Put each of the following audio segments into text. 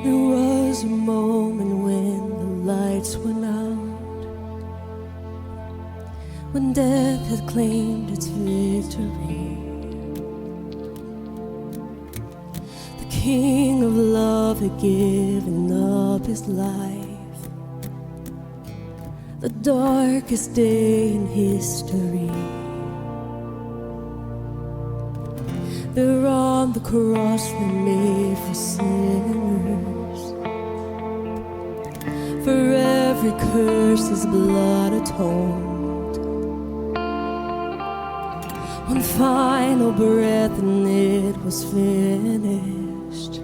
There was a moment when the lights went out, when death had claimed its victory. The King of love had given up his life, the darkest day in history. There on the cross they made for sinners, for every curse his blood atoned. One final breath and it was finished,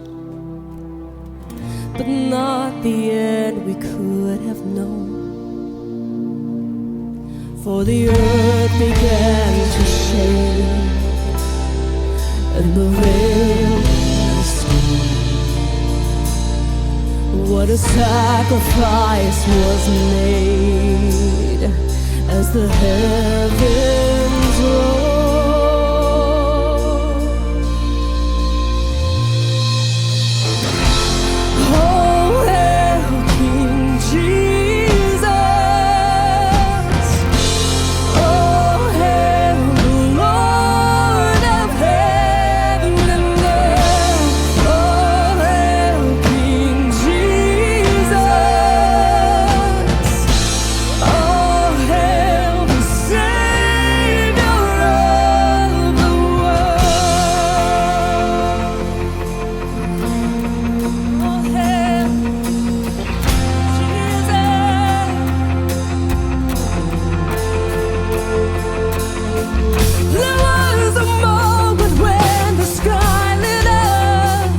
but not the end we could have known. For the earth began to shake and the veil was torn. What a sacrifice was made as the heavens roared. Oh, hail King Jesus! Oh, hail the Lord of heaven and earth! Oh, hail King Jesus! Oh, hail the Savior of the world! Oh, hail Jesus! There was a moment when the sky lit up,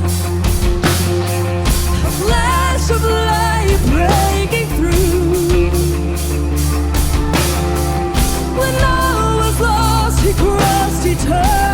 a flash of light breaking through. When all was lost, he crossed eternity.